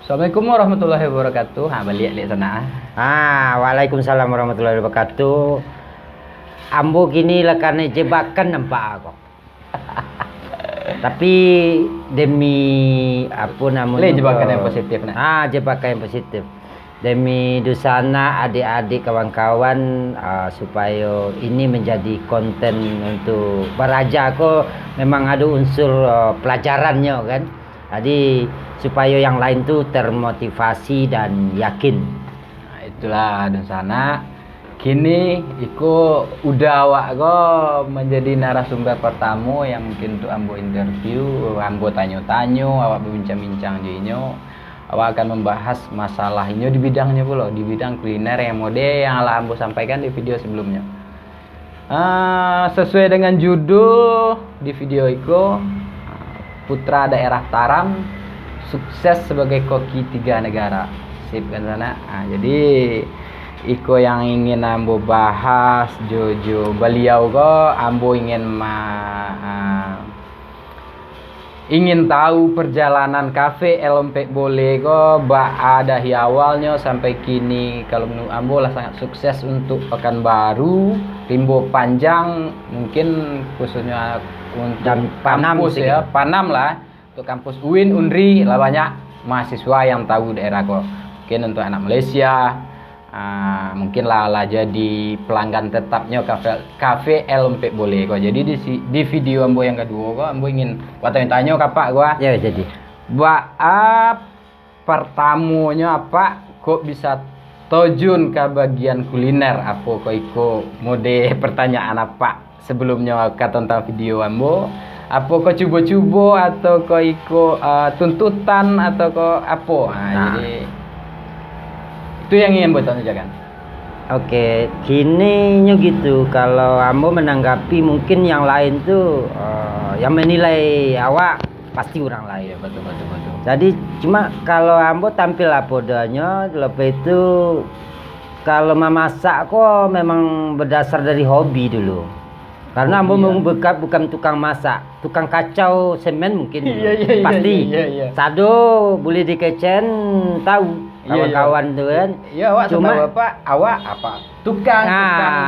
Assalamualaikum warahmatullahi wabarakatuh. Balik di sana. Waalaikumsalam warahmatullahi wabarakatuh. Ambo gini lah karena jebakan nampak aku. Tapi demi apa namanya? Jebakan yang positif jebakan yang positif. Demi dusana adik-adik kawan-kawan supaya ini menjadi konten untuk beraja kok memang ada unsur pelajarannya kan. Jadi supaya yang lain tuh termotivasi dan yakin. Nah, itulah dusana. Kini iko udah awak go menjadi narasumber pertama yang mungkin tuh ambo interview, ambo tanya-tanya, awak berbincang-bincang jinyo. Awak akan membahas masalah ini di bidangnya pula, di bidang kuliner yang mode yang ala ambo sampaikan di video sebelumnya. Sesuai dengan judul di video iko, putra daerah Taram sukses sebagai koki 3 negara. Sip kan sana. Jadi iko yang ingin ambo bahas Jojo beliau ko ambo ingin tahu perjalanan kafe Elompek Bole ko ada awalnya sampai kini. Kalau menurut ambo lah sangat sukses untuk Pekanbaru, Rimbo Panjang, mungkin khususnya untuk kampus ya, Panam lah, untuk kampus UIN, Unri lah banyak mahasiswa yang tahu daerah ko. Mungkin untuk anak Malaysia mungkin lah jadi pelanggan tetapnya kafe Elompek Bole kok. Jadi di video ambo yang kedua kok ambo ingin tanya kapak gua. Ya jadi. Pertamanya apa kok bisa terjun ke bagian kuliner apa kok iko mode pertanyaan apa sebelumnya tentang video ambo. Apa kok coba-coba atau kok iko tuntutan atau kok apa. Jadi itu yang ingin buat tanyakan. Oke, gini gitu. Kalau ambo menanggapi mungkin yang lain tuh yang menilai awak pasti orang lain. Ya, betul. Jadi cuma kalau ambo tampil apodanya lepas itu kalau memasak kok memang berdasar dari hobi dulu. Karena ambo bukan tukang masak, tukang kacau semen mungkin. Pasti. Iya. Sado boleh dikecen tahu. Kawan-kawan tuh kan. Iya, awak cuma awak tukang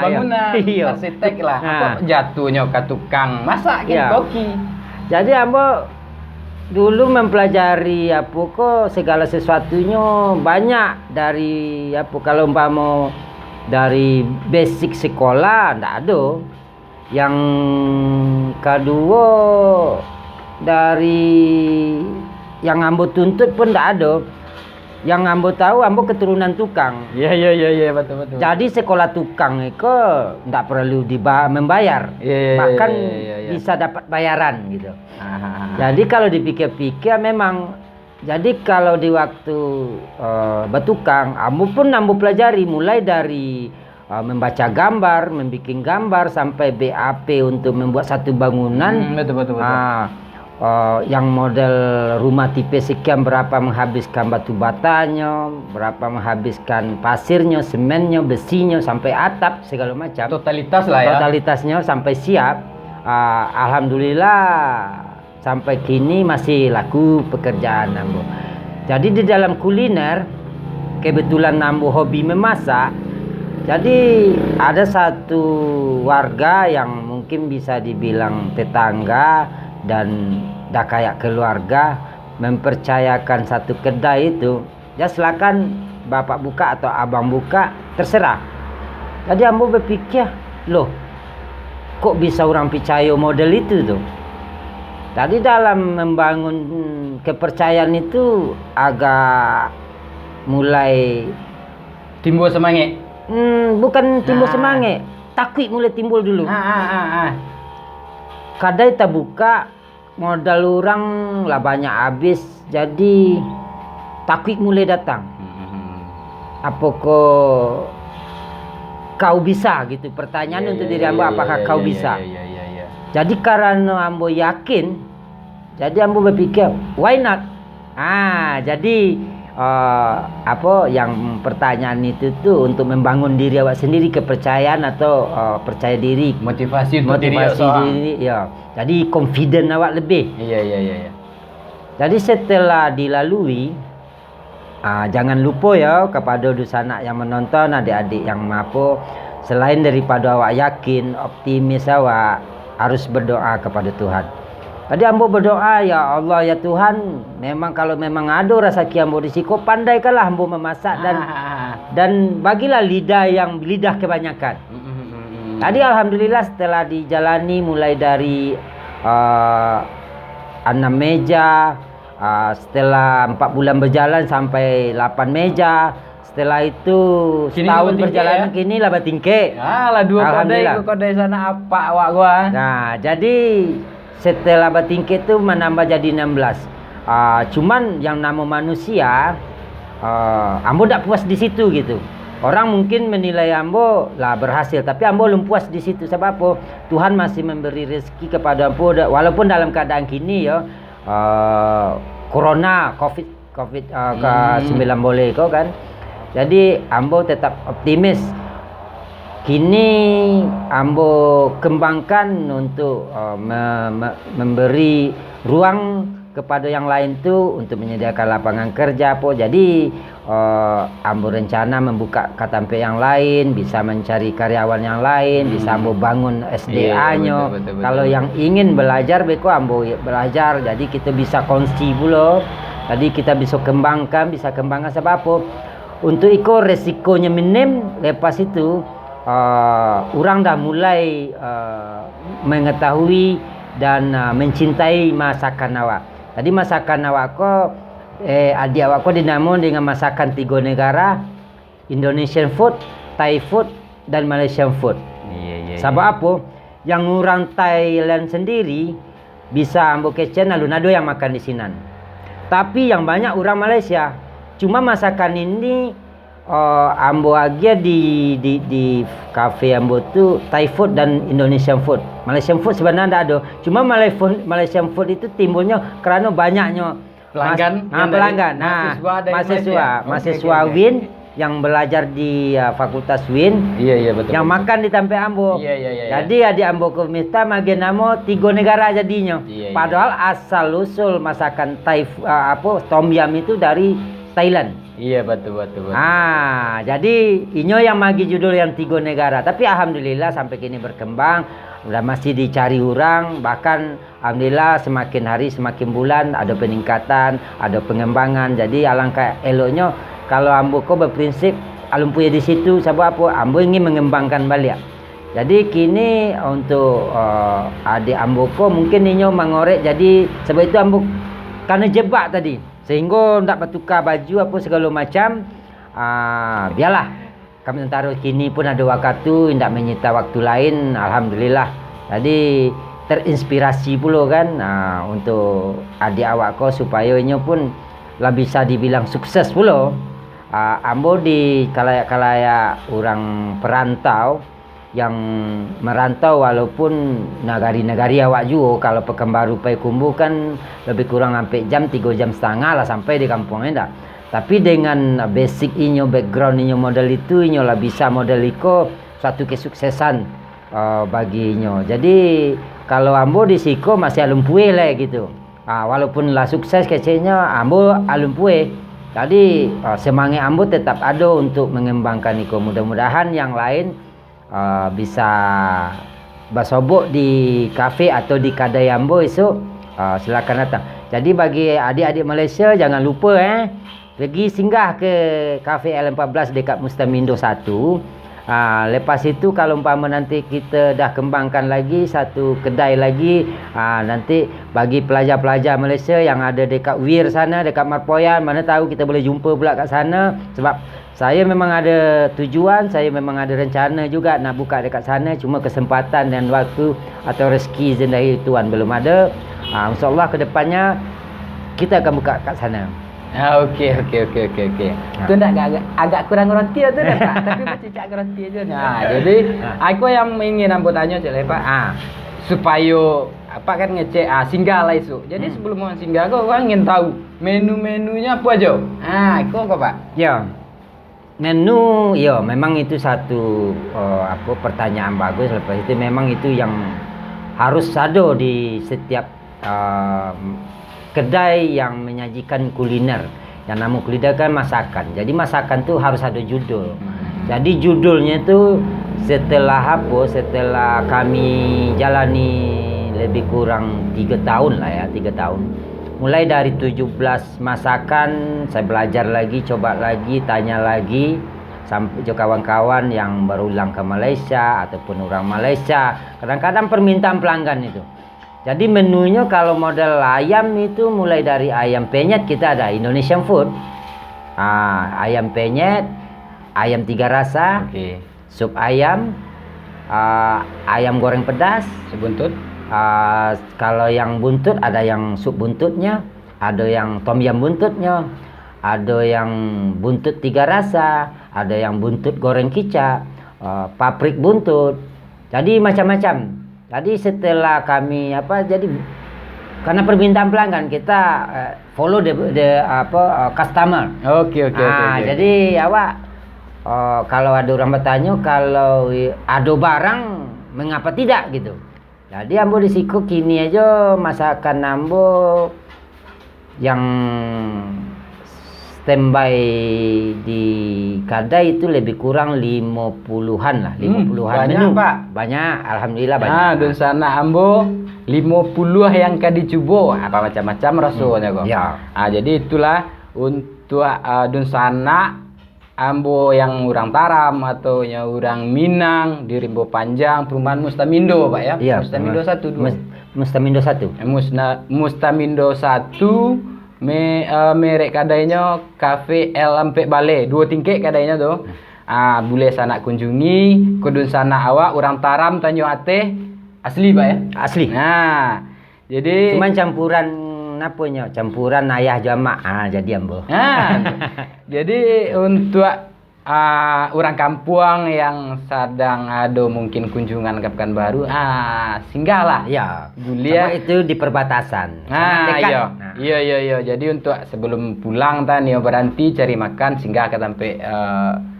bangunan, arsitek lah. Apa jatuhnya ke tukang masak koki. Jadi ambo dulu mempelajari apa kok segala sesuatunya banyak dari apa kalau umpama dari basic sekolah ndak ada. Yang kedua dari yang ambo tuntut pun ndak ada. Yang ambo tahu ambo keturunan tukang. Iya betul. Jadi sekolah tukang itu ndak perlu membayar. Bahkan bisa dapat bayaran gitu. Jadi kalau dipikir-pikir memang jadi kalau di waktu bertukang ambo pelajari mulai dari membaca gambar, membuat gambar sampai BAP untuk membuat satu bangunan. Betul. Yang model rumah tipe sekian berapa menghabiskan batu batanya, berapa menghabiskan pasirnya, semennya, besinya sampai atap segala macam. Totalitas lah ya. Totalitasnya sampai siap. Alhamdulillah sampai kini masih laku pekerjaan ambo. Jadi di dalam kuliner kebetulan ambo hobi memasak. Jadi ada satu warga yang mungkin bisa dibilang tetangga dan dah kayak keluarga mempercayakan satu kedai itu, ya silakan bapak buka atau abang buka terserah. Jadi ambo berpikir, loh kok bisa orang percaya model itu tuh. Tadi dalam membangun kepercayaan itu agak mulai timbul semangat. Bukan timbul semangat, takut mulai timbul dulu. Kadai tak buka modal orang lah banyak habis, jadi takut mulai datang. Apa kau bisa gitu pertanyaan untuk diri ambo, apakah kau bisa? Jadi karena ambo yakin, jadi ambo berpikir why not? Jadi yang pertanyaan itu tuh untuk membangun diri awak sendiri, kepercayaan atau percaya diri, motivasi diri ya. Jadi confident awak lebih. Iya. Jadi setelah dilalui Jangan lupa ya kepada dusanak yang menonton, adik-adik yang mampu, selain daripada awak yakin, optimis awak, harus berdoa kepada Tuhan. Tadi ambo berdoa, ya Allah ya Tuhan, memang kalau memang ada rezeki ambo di siko, pandaikanlah ambo memasak dan bagilah lidah kebanyakan. Tadi alhamdulillah setelah dijalani mulai dari 6 meja, setelah 4 bulan berjalan sampai 8 meja. Setelah itu setahun perjalanan kini lah batingke. Lah 2 kodai sana apa awak gua. Nah, jadi setelah batingke itu menambah jadi 16. Cuman yang nama manusia, ambo tak puas di situ gitu. Orang mungkin menilai ambo lah berhasil, tapi ambo belum puas di situ. Sebab apa? Tuhan masih memberi rezeki kepada ambo walaupun dalam keadaan kini ya. Corona, COVID ke-19 boleh kau kan. Jadi ambo tetap optimis. Kini ambo kembangkan untuk memberi ruang kepada yang lain tu untuk menyediakan lapangan kerja po. Jadi ambo rencana membuka katampe yang lain, bisa mencari karyawan yang lain, bisa ambo bangun SDA-nya. Kalau yang ingin belajar beko ambo belajar. Jadi kita bisa kongsi pula. Tadi kita bisa kembangkan sebab apa? Untuk iko resikonya minim. Lepas itu orang dah mulai mengetahui dan mencintai masakan awak. Tadi masakan awak ko adik awak ko dinamo dengan masakan 3 negara, Indonesian food, Thai food dan Malaysian food. Sebab apa? Yang orang Thailand sendiri bisa ambo kitchen alun-ado yang makan di sini. Tapi yang banyak orang Malaysia. Cuma masakan ini ambo aja di cafe ambo tu Thai food dan Indonesian food. Malaysian food sebenarnya tidak ada. Cuma Malaysian food itu timbulnya kerana banyaknya pelanggan. Mahasiswa Win yang belajar di Fakultas Win. Iya betul. Yang makan di tempe ambo. Iya. Jadi adik ambo ko minta magen namo 3 negara jadinya. Padahal asal usul masakan Thai tom yum itu dari Thailand. Iya betul. Jadi inyo yang magi judul yang 3 negara. Tapi alhamdulillah sampai kini berkembang, udah masih dicari orang. Bahkan alhamdulillah semakin hari semakin bulan ada peningkatan, ada pengembangan. Jadi alangkah eloknya kalau ambo ko berprinsip alumpuya di situ. Sebab apa? Ambo ingin mengembangkan balik. Jadi kini untuk adik ambo ko mungkin inyo mengorek. Jadi sebab itu ambo karena jebak tadi. Sehingga tak bertukar baju apa segala macam. Biarlah kami antara kini pun ada waktu, tidak menyita waktu lain. Alhamdulillah. Jadi terinspirasi pula kan untuk adik awak ko supaya inyo pun lah bisa dibilang sukses pula. Ambo di kalayak-kalayak orang perantau yang merantau walaupun negari-negari awak juga. Kalau Pekanbaru Payakumbuh kan lebih kurang sampai 3 jam setengah lah sampai di kampung enda. Tapi dengan basic inyo, background inyo model itu, inyo lah bisa model iko satu kesuksesan bagi inyo. Jadi kalau ambo di siko masih alumpue lah gitu. Walaupun lah sukses kecilnya ambo alumpue. Jadi semangat ambo tetap ada untuk mengembangkan iko. Mudah-mudahan yang lain bisa bersobok di kafe atau di kedai ambo esok. Silakan datang. Jadi bagi adik-adik Malaysia jangan lupa pergi singgah ke kafe L14 dekat Mustamindo 1. Lepas itu kalau umpama nanti kita dah kembangkan lagi satu kedai lagi, nanti bagi pelajar-pelajar Malaysia yang ada dekat Wir sana, dekat Marpoyan, mana tahu kita boleh jumpa pula kat sana. Sebab saya memang ada tujuan, saya memang ada rencana juga nak buka dekat sana. Cuma kesempatan dan waktu atau rezeki dari Tuhan belum ada. InsyaAllah ke depannya kita akan buka kat sana. Okey. Tu nak agak kurang roti tu dah Pak. Tapi macam cak roti aja. Jadi aku yang ingin ambo tanya Cik Lepak. Supaya apa kan ngecek singgah lah esok. Jadi sebelum orang singgah kau ingin tahu menu-menunya apa aja. Aku apa Pak? Ya. Menu memang itu satu pertanyaan bagus. Lepas itu memang itu yang harus ada di setiap kedai yang menyajikan kuliner. Yang nama kuliner kan masakan. Jadi masakan tuh harus ada judul. Jadi judulnya itu setelah kami jalani lebih kurang 3 tahun lah ya, 3 tahun. Mulai dari 17 masakan, saya belajar lagi, coba lagi, tanya lagi, sampai ke kawan-kawan yang baru ulang ke Malaysia ataupun orang Malaysia. Kadang-kadang permintaan pelanggan itu. Jadi menunya kalau model ayam itu mulai dari ayam penyet, kita ada Indonesian food. Ayam penyet, ayam 3 rasa, sup ayam, ayam goreng pedas, Sebuntut. kalau yang buntut ada yang sup buntutnya, ada yang tom yum buntutnya, ada yang buntut 3 rasa, ada yang buntut goreng kicap, paprik buntut. Jadi macam-macam. Jadi setelah kami jadi karena permintaan pelanggan kita follow the customer. Oke. Jadi awak kalau ada orang bertanya kalau ada barang mengapa tidak gitu. Jadi ambo di siku kini aja masakan ambo yang standby di Kadai itu lebih kurang 50-an lah, 50-an banyak, menu. Pak. Banyak, alhamdulillah banyak. Dan sana ambo 50 yang kadi coba apa macam-macam rasanya kok. Ya. Jadi itulah untuk dun sana ambo yang orang Taram atau yang orang Minang di Rimbo Panjang perumahan Mustamindo Pak ya. Iya, Mustamindo 1 2. Mustamindo 1. Mustamindo 1 merek kadainya Cafe LMP Bale 2 tingkat kadainya tuh. Boleh sana kunjungi kudun sana awak orang Taram Tanjung Ateh asli Pak ya. Asli. Nah, jadi cuman campuran apanya? Campuran ayah jamak. Jadi ambo. Jadi untuk orang kampung yang sedang ada mungkin kunjungan ke Pekanbaru, singgahlah. Ya. Gulia itu di perbatasan. Sangat dekat. Iya. Jadi untuk sebelum pulang tadi berhenti cari makan singgah ke sampai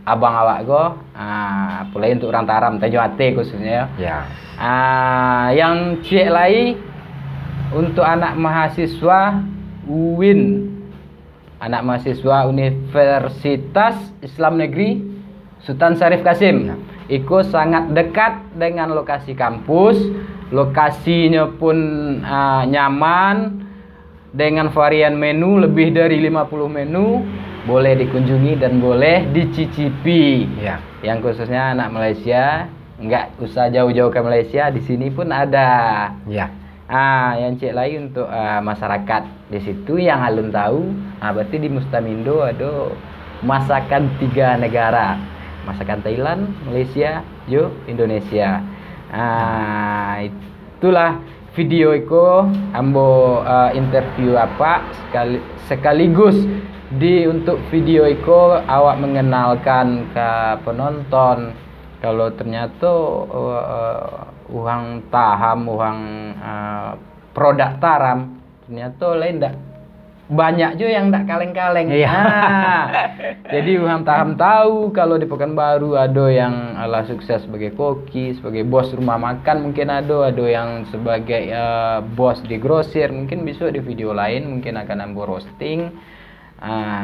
abang awak go. Pulai untuk orang Taram Tanjung Ateh khususnya. Ya. Yang cek lagi untuk anak mahasiswa UIN. Anak mahasiswa Universitas Islam Negeri Sultan Syarif Kasim. Itu sangat dekat dengan lokasi kampus. Lokasinya pun nyaman dengan varian menu lebih dari 50 menu. Boleh dikunjungi dan boleh dicicipi. Ya. Yang khususnya anak Malaysia, enggak usah jauh-jauh ke Malaysia, di sini pun ada. Ya. Yang cek lagi untuk masyarakat di situ yang alun tahu, berarti di Mustamindo ada masakan 3 negara, masakan Thailand, Malaysia, Indonesia. Itulah video itu ambo interview sekaligus untuk video itu awak mengenalkan ke penonton kalau ternyata uang taham, uang produk Taram ternyata lain dak banyak juga yang dak kaleng-kaleng. Jadi uang taham tahu kalau di Pekanbaru ada yang sukses sebagai koki, sebagai bos rumah makan, mungkin ada yang sebagai bos di grosir, mungkin besok di video lain mungkin akan ambil roasting.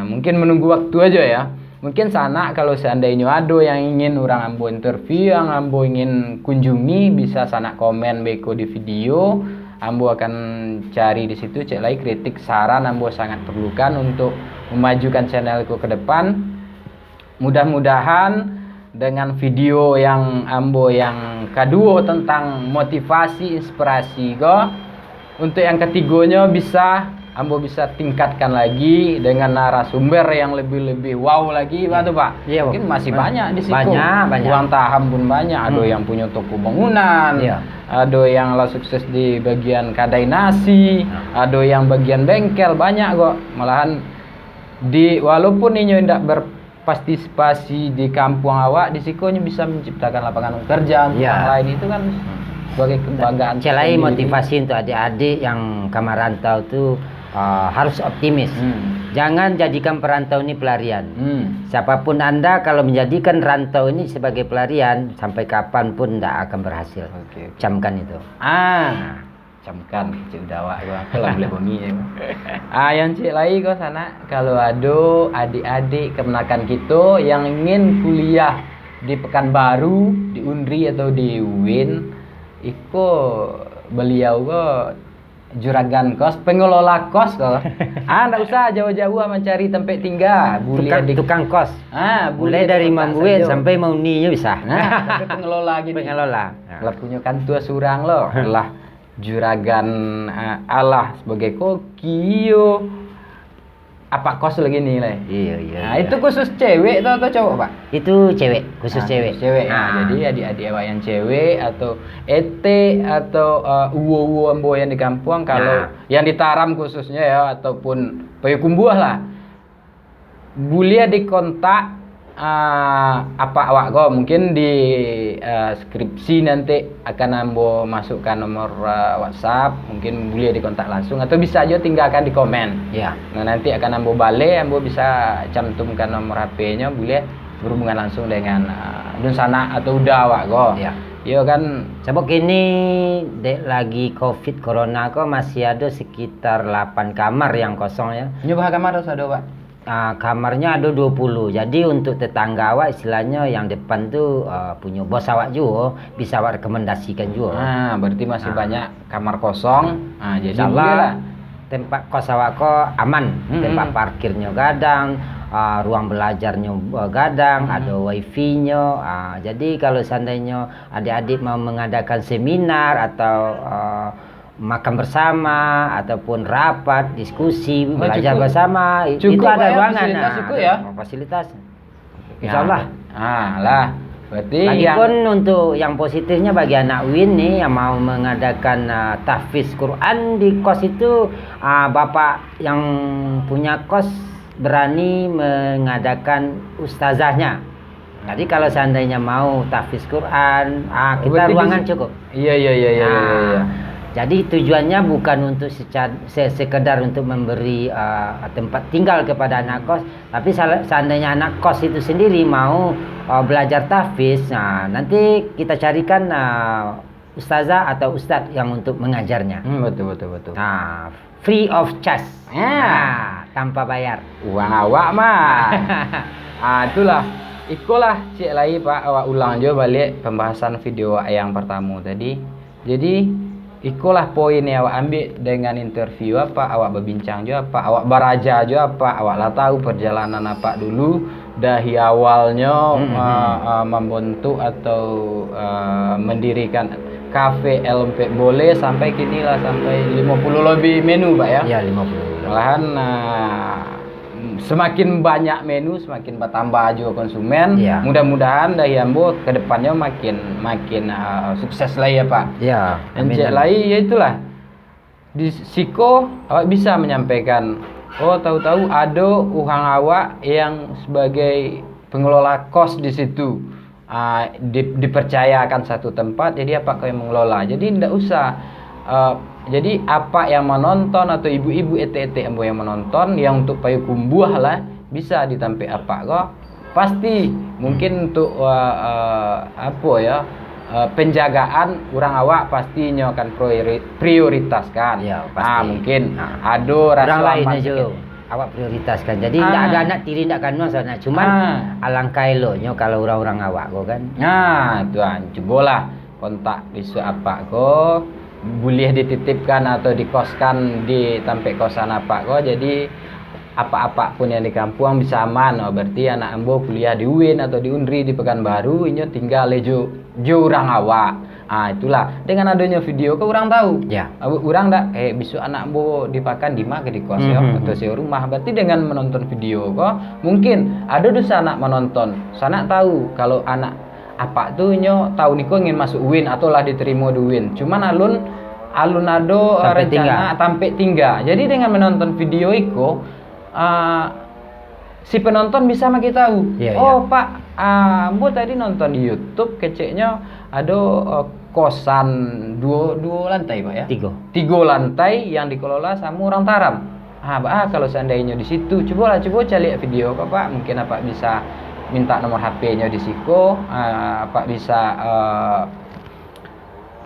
Mungkin menunggu waktu aja ya. Mungkin sana kalau seandainya ada yang ingin orang ambo interview, yang ambo ingin kunjungi, bisa sana komen beko di video. Ambo akan cari di situ, cek lagi kritik saran ambo sangat perlukan untuk memajukan channelku ke depan. Mudah-mudahan dengan video yang ambo yang kedua tentang motivasi, inspirasi untuk yang ketiganya ambo bisa tingkatkan lagi dengan narasumber yang lebih wow lagi, Pak. Iya, mungkin masih banyak di situ. Banyak. Uang taham pun banyak. Ada yang punya toko bangunan. Iya. Ada yang sukses di bagian kadai nasi. Ada yang bagian bengkel, banyak kok. Malahan walaupun ini tidak berpartisipasi di kampung awak, di sikonya bisa menciptakan lapangan kerja untuk orang lain, itu kan sebagai kebanggaan. Celai motivasi untuk adik-adik yang kamar rantau tuh harus optimis. Jangan jadikan perantau ini pelarian. Siapapun Anda kalau menjadikan rantau ini sebagai pelarian, sampai kapanpun tidak akan berhasil. Camkan itu. camkan cik dawak aku lah boleh bengi ya. Yang cik lagi kok sana kalau ada adik-adik kemenakan kita yang ingin kuliah di Pekanbaru, di Unri atau di UIN, iko beliau kok juragan kos, pengelola kos kok. Ndak usah jauh-jauh mencari tempat tinggal, boleh tukang kos. Boleh Mulai dari di kota Mambuet saja. sampai Mauninya bisa. Sampai pengelola gini. Pengelola. Lah punya kan tua surang loh. Lah juragan Allah sebagai koki yo. Apa kos lagi nih lah? Iya. Nah, itu khusus cewek atau cowok, Pak? Itu cewek, khusus cewek. Cewek. Jadi adik-adik awak yang cewek atau ET atau uwo-uwo ambo yang di kampung kalau yang ditaram khususnya ya ataupun payukumbuah lah. Boleh dikontak apa awak kok mungkin di skripsi nanti akan ambo masukkan nomor WhatsApp, mungkin boleh dikontak langsung atau bisa aja tinggalkan di komen. Ya. Nah nanti akan ambo balik, ambo bisa cantumkan nomor HP-nya, boleh berhubungan langsung dengan dun sana atau udah awak kok. Ya. Iya kan. Sebab ini dek lagi Covid Corona kok masih ada sekitar 8 kamar yang kosong ya. Nyoba kamar harus ada, Pak. Kamarnya ada 20. Jadi untuk tetangga awak istilahnya yang depan tuh punya bos awak juga bisa awak rekomendasikan juga. Berarti masih banyak kamar kosong. Jadi Insya boleh lah. Allah tempat kos awak kok aman. Tempat parkirnya gadang, ruang belajarnya gadang, ada wifi-nya. Jadi kalau seandainya adik-adik mau mengadakan seminar atau makan bersama ataupun rapat, diskusi, belajar cukup. bersama, Cukup itu ada ya, ruangan. fasilitas cukup ya? Fasilitas. Insyaallah. Lah. Berarti Lagipun untuk yang positifnya bagi anak UIN nih yang mau mengadakan tahfiz Quran di kos itu, bapak yang punya kos berani mengadakan ustazahnya. Jadi kalau seandainya mau tahfiz Quran, kita ruangan cukup. Iya. Jadi tujuannya bukan untuk sekedar untuk memberi tempat tinggal kepada anak kos, tapi seandainya anak kos itu sendiri mau belajar tahfiz, nanti kita carikan ustazah atau ustadz yang untuk mengajarnya. Betul. Free of charge. Tanpa bayar. Uang awak mah. Itulah. Ikolah cik lagi Pak, awak ulang juga balik pembahasan video yang pertama tadi. Jadi ikulah poin yang awak ambil dengan interview apa, awak berbincang juga apa, awak beraja juga apa, awak lah tahu perjalanan apa dulu dari awalnya membentuk atau mendirikan kafe LMP Boleh sampai kini lah sampai 50 lebih menu Pak ya. Ya 50. Malahan semakin banyak menu semakin bertambah juga konsumen. Ya. Mudah-mudahan dari Ambo ke depannya makin sukses lah ya Pak. Ya. Encik lagi ya itulah. Di Siko awak bisa menyampaikan, tahu-tahu ada uhang awak yang sebagai pengelola kos di situ. Dipercayakan satu tempat, jadi apa kau yang mengelola. Jadi tidak usah jadi apa yang menonton atau ibu-ibu ete-ete ambo yang menonton yang untuk payukumbuah lah bisa ditampik apa kok pasti mungkin untuk penjagaan orang awak pastinya akan prioritaskan. Ya, pasti. Mungkin ada rasa orang lain aman aja awak prioritaskan. Jadi tidak ada anak tiri tidak kan sana. Cuman alangkah eloknya kalau orang-orang awak kok kan. Tuan cobalah kontak bisu apa kok boleh dititipkan atau dikoskan di tampek kosan apa kok. Jadi apa-apa pun yang di kampung bisa aman. Berarti anak ambo kuliah di UIN atau di Unri di Pekanbaru ini tinggal jo orang awak. Itulah dengan adanya video kok orang tahu. Ya. Orang dak bisu anak ambo dipakan di mana di kos ya atau di rumah. Berarti dengan menonton video kok mungkin ada dosa anak menonton. Sana tahu kalau anak apa tuh tahu niko ingin masuk UIN atau lah diterima di UIN. Cuman alun ado rencana tampek tinggal. Jadi dengan menonton video itu si penonton bisa makin tahu. Pak, Ambo tadi nonton di YouTube keceknya ada kosan dua lantai Pak ya. 3 lantai yang dikelola sama orang taram. Kalau seandainya di situ coba cari video Pak. Mungkin apa bisa minta nomor HP-nya di Siko, Pak bisa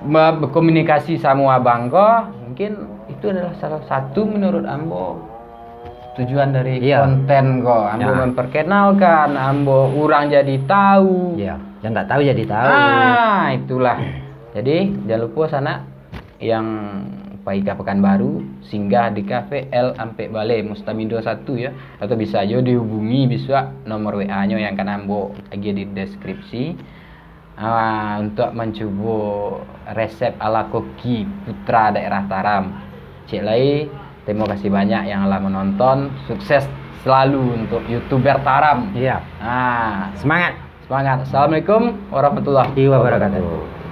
berkomunikasi sama abang ko, mungkin itu adalah salah satu menurut ambo tujuan dari Iya. konten ko. Ambo Ya. memperkenalkan, ambo orang jadi tahu. Ya, yang nggak tahu jadi tahu. Itulah. Jadi jangan lupa sana yang Paika Pekanbaru singgah di kafe El Ampe Bale Mustamindo 1 ya, atau bisa aja dihubungi bisa nomor WA-nya yang kan ambo lagi di deskripsi. Untuk mencoba resep ala koki putra daerah Taram. Cik Lai, terima kasih banyak yang telah menonton. Sukses selalu untuk YouTuber Taram. Iya. Semangat. Semangat. Assalamualaikum warahmatullahi Wabarakatuh.